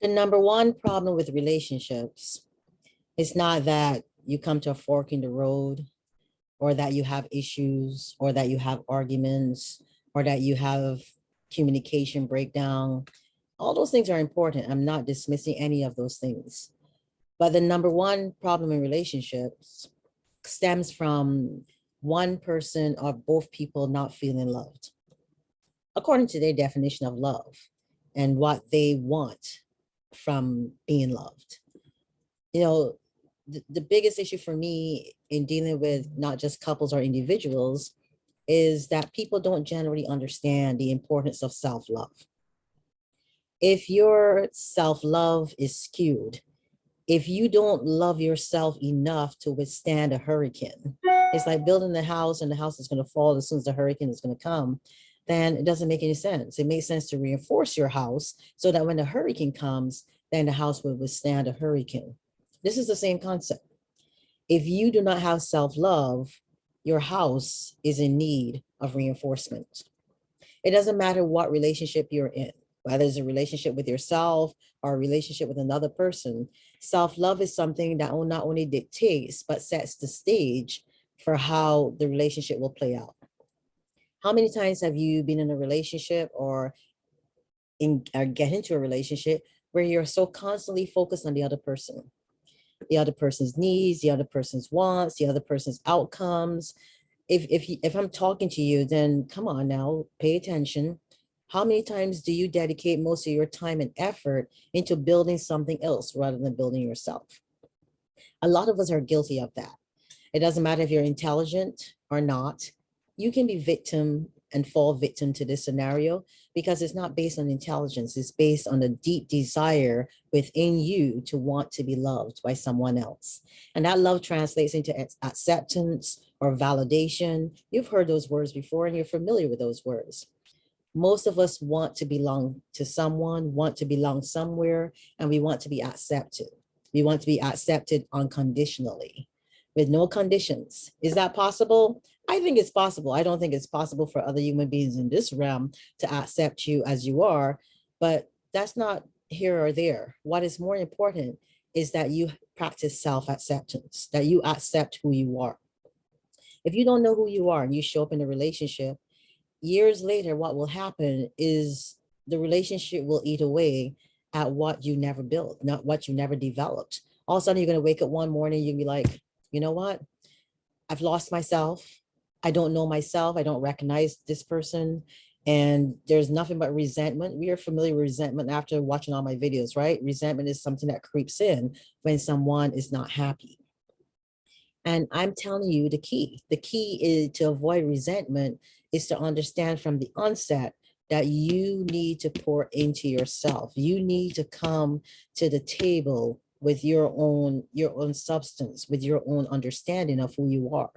The number one problem with relationships is not that you come to a fork in the road, or that you have issues, or that you have arguments, or that you have communication breakdown. All those things are important. I'm not dismissing any of those things. But the number one problem in relationships stems from one person or both people not feeling loved, according to their definition of love and what they want from being loved. You know, the biggest issue for me in dealing with not just couples or individuals is that people don't generally understand the importance of self-love. If your self-love is skewed, if you don't love yourself enough to withstand a hurricane, it's like building a house and the house is going to fall as soon as the hurricane is going to come, then it doesn't make any sense. It makes sense to reinforce your house so that when the hurricane comes, then the house will withstand a hurricane. This is the same concept. If you do not have self-love, your house is in need of reinforcement. It doesn't matter what relationship you're in, whether it's a relationship with yourself or a relationship with another person. Self-love is something that not only dictates, but sets the stage for how the relationship will play out. How many times have you been in a relationship or get into a relationship where you're so constantly focused on the other person? The other person's needs, the other person's wants, the other person's outcomes. If I'm talking to you, then come on now, pay attention. How many times do you dedicate most of your time and effort into building something else rather than building yourself? A lot of us are guilty of that. It doesn't matter if you're intelligent or not. You can be victim and fall victim to this scenario because it's not based on intelligence. It's based on a deep desire within you to want to be loved by someone else. And that love translates into acceptance or validation. You've heard those words before and you're familiar with those words. Most of us want to belong to someone, want to belong somewhere, and we want to be accepted. We want to be accepted unconditionally with no conditions. Is that possible? I think it's possible. I don't think it's possible for other human beings in this realm to accept you as you are, but that's not here or there. What is more important is that you practice self-acceptance, that you accept who you are. If you don't know who you are and you show up in a relationship, years later, what will happen is the relationship will eat away at what you never built, not what you never developed. All of a sudden, you're going to wake up one morning, you'll be like, you know what? I've lost myself. I don't know myself. I don't recognize this person. And there's nothing but resentment. We are familiar with resentment after watching all my videos, right? Resentment is something that creeps in when someone is not happy. And I'm telling you the key. The key is to avoid resentment is to understand from the onset that you need to pour into yourself. You need to come to the table with your own substance, with your own understanding of who you are.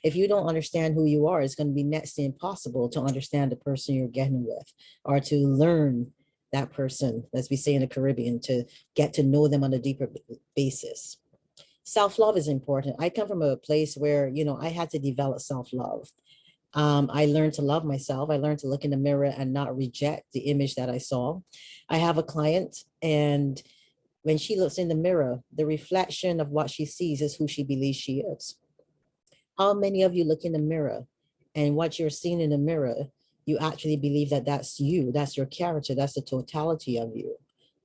If you don't understand who you are, it's going to be next to impossible to understand the person you're getting with or to learn that person, as we say in the Caribbean, to get to know them on a deeper basis. Self-love is important. I come from a place where, I had to develop self-love. I learned to love myself. I learned to look in the mirror and not reject the image that I saw. I have a client, and when she looks in the mirror, the reflection of what she sees is who she believes she is. How many of you look in the mirror and what you're seeing in the mirror, you actually believe that that's you, that's your character, that's the totality of you?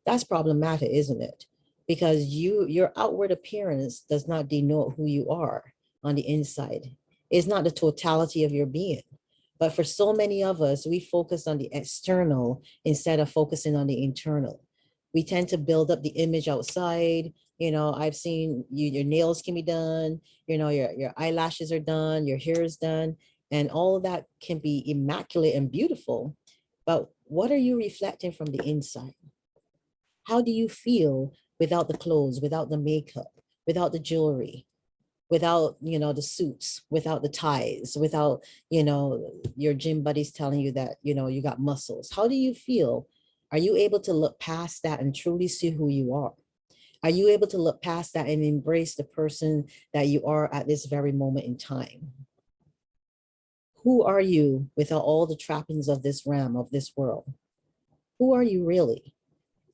That's problematic, isn't it? Because your outward appearance does not denote who you are on the inside. It's not the totality of your being. But for so many of us, we focus on the external instead of focusing on the internal. We tend to build up the image outside. I've seen your nails can be done, your eyelashes are done, your hair is done, and all of that can be immaculate and beautiful. But what are you reflecting from the inside? How do you feel without the clothes, without the makeup, without the jewelry, without, the suits, without the ties, without, your gym buddies telling you that, you got muscles? How do you feel? Are you able to look past that and truly see who you are? Are you able to look past that and embrace the person that you are at this very moment in time? Who are you without all the trappings of this realm, of this world? Who are you really?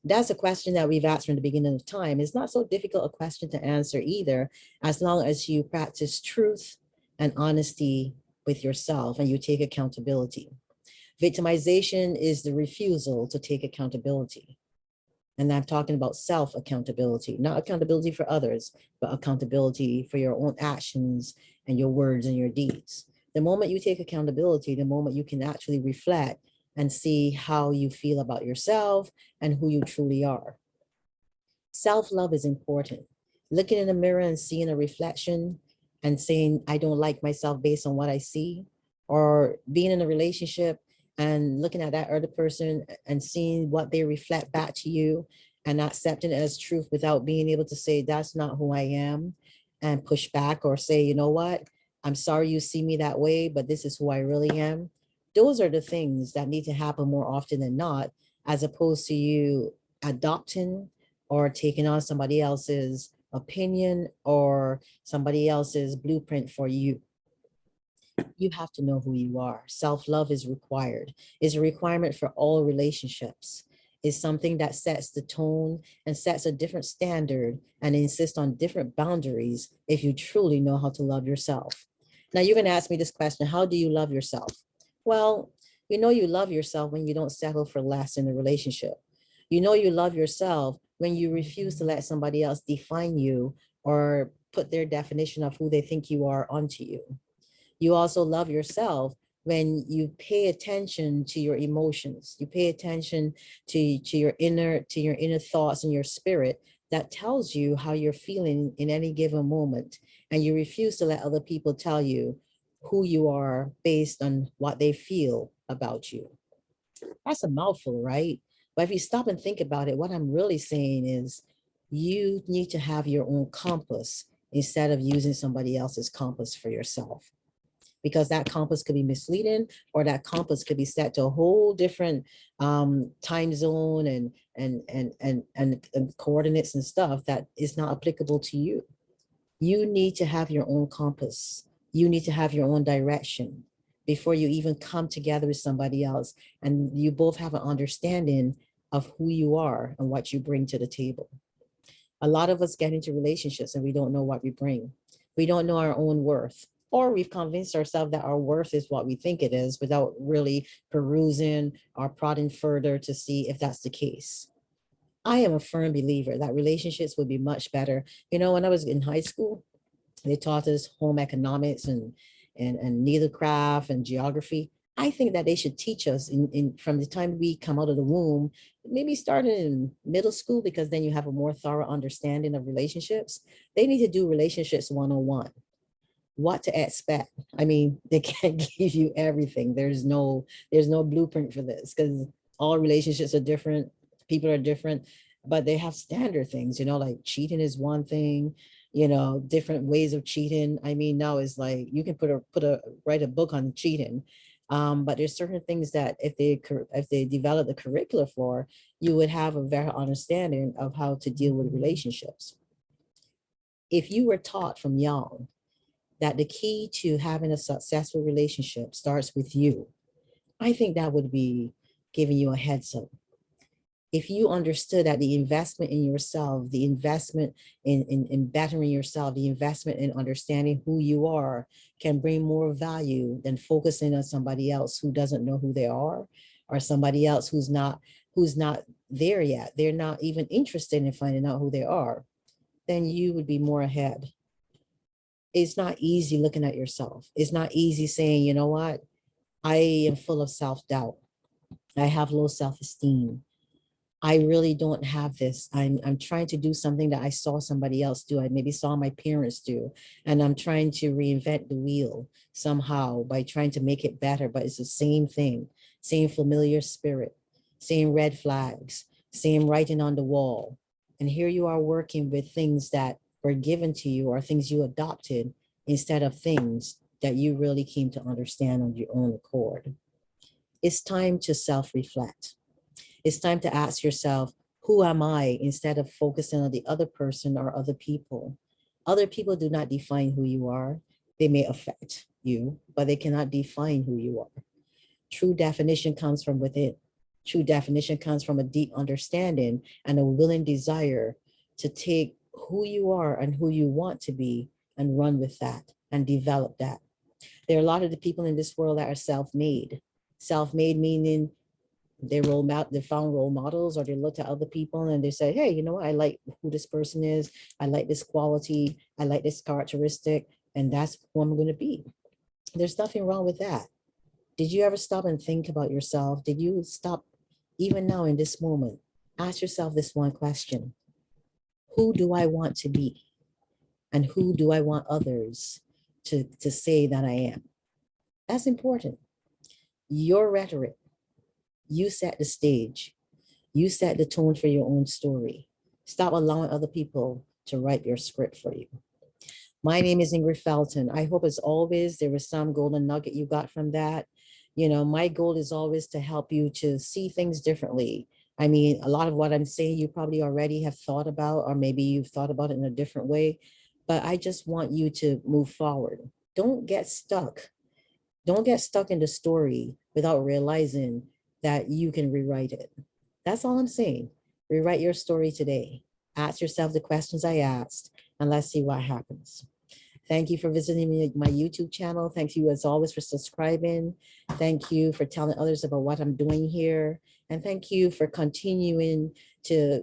That's a question that we've asked from the beginning of time. It's not so difficult a question to answer either, as long as you practice truth and honesty with yourself and you take accountability. Victimization is the refusal to take accountability. And I'm talking about self accountability, not accountability for others, but accountability for your own actions and your words and your deeds. The moment you take accountability, the moment you can actually reflect and see how you feel about yourself and who you truly are. Self-love is important. Looking in the mirror and seeing a reflection and saying, I don't like myself based on what I see, or being in a relationship and looking at that other person and seeing what they reflect back to you and accepting it as truth without being able to say, that's not who I am, and push back or say, you know what, I'm sorry you see me that way, but this is who I really am. Those are the things that need to happen more often than not, as opposed to you adopting or taking on somebody else's opinion or somebody else's blueprint for you. You have to know who you are. Self-love is required. It's a requirement for all relationships. It's something that sets the tone and sets a different standard and insists on different boundaries if you truly know how to love yourself. Now you're going to ask me this question: how do you love yourself? Well, you know you love yourself when you don't settle for less in a relationship. You know you love yourself when you refuse to let somebody else define you or put their definition of who they think you are onto you. You also love yourself when you pay attention to your emotions. You pay attention to your inner thoughts and your spirit that tells you how you're feeling in any given moment. And you refuse to let other people tell you who you are based on what they feel about you. That's a mouthful, right? But if you stop and think about it, what I'm really saying is you need to have your own compass instead of using somebody else's compass for yourself, because that compass could be misleading, or that compass could be set to a whole different time zone and coordinates and stuff that is not applicable to you. You need to have your own compass. You need to have your own direction before you even come together with somebody else and you both have an understanding of who you are and what you bring to the table. A lot of us get into relationships and we don't know what we bring. We don't know our own worth, or we've convinced ourselves that our worth is what we think it is without really perusing or prodding further to see if that's the case. I am a firm believer that relationships would be much better. You know, when I was in high school, they taught us home economics and needlecraft and geography. I think that they should teach us in from the time we come out of the womb, maybe starting in middle school, because then you have a more thorough understanding of relationships. They need to do relationships 101. What to expect. I mean, they can't give you everything. There's no blueprint for this, because all relationships are different, people are different, but they have standard things, you know, like cheating is one thing, you know, different ways of cheating. I mean, now is like you can write a book on cheating. But there's certain things that if they develop the curricula for, you would have a better understanding of how to deal with relationships. If you were taught from young that the key to having a successful relationship starts with you, I think that would be giving you a heads up. If you understood that the investment in yourself, the investment in bettering yourself, the investment in understanding who you are can bring more value than focusing on somebody else who doesn't know who they are, or somebody else who's not there yet. They're not even interested in finding out who they are, then you would be more ahead. It's not easy looking at yourself. It's not easy saying, you know what? I am full of self-doubt. I have low self-esteem. I really don't have this. I'm trying to do something that I saw somebody else do. I maybe saw my parents do. And I'm trying to reinvent the wheel somehow by trying to make it better. But it's the same thing, same familiar spirit, same red flags, same writing on the wall. And here you are working with things that were given to you or things you adopted instead of things that you really came to understand on your own accord. It's time to self-reflect. It's time to ask yourself, who am I, instead of focusing on the other person or other people. Other people do not define who you are. They may affect you, but they cannot define who you are. True definition comes from within. True definition comes from a deep understanding and a willing desire to take who you are and who you want to be and run with that and develop that. There are a lot of the people in this world that are self-made. Self-made meaning they found role models, or they looked at other people and they said, hey, you know what, I like who this person is, I like this quality, I like this characteristic, and that's who I'm going to be. There's nothing wrong with that. Did you ever stop and think about yourself? Did you stop, even now in this moment, ask yourself this one question: who do I want to be? And who do I want others to say that I am? That's important. Your rhetoric, you set the stage. You set the tone for your own story. Stop allowing other people to write your script for you. My name is Ingrid Felton. I hope as always there was some golden nugget you got from that. You know, my goal is always to help you to see things differently. I mean, a lot of what I'm saying you probably already have thought about, or maybe you've thought about it in a different way, but I just want you to move forward. Don't get stuck. Don't get stuck in the story without realizing that you can rewrite it. That's all I'm saying. Rewrite your story today. Ask yourself the questions I asked, and let's see what happens. Thank you for visiting me, my YouTube channel. Thank you, as always, for subscribing. Thank you for telling others about what I'm doing here. And thank you for continuing to,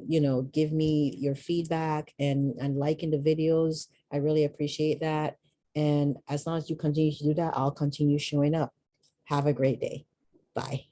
give me your feedback and liking the videos. I really appreciate that. And as long as you continue to do that, I'll continue showing up. Have a great day. Bye.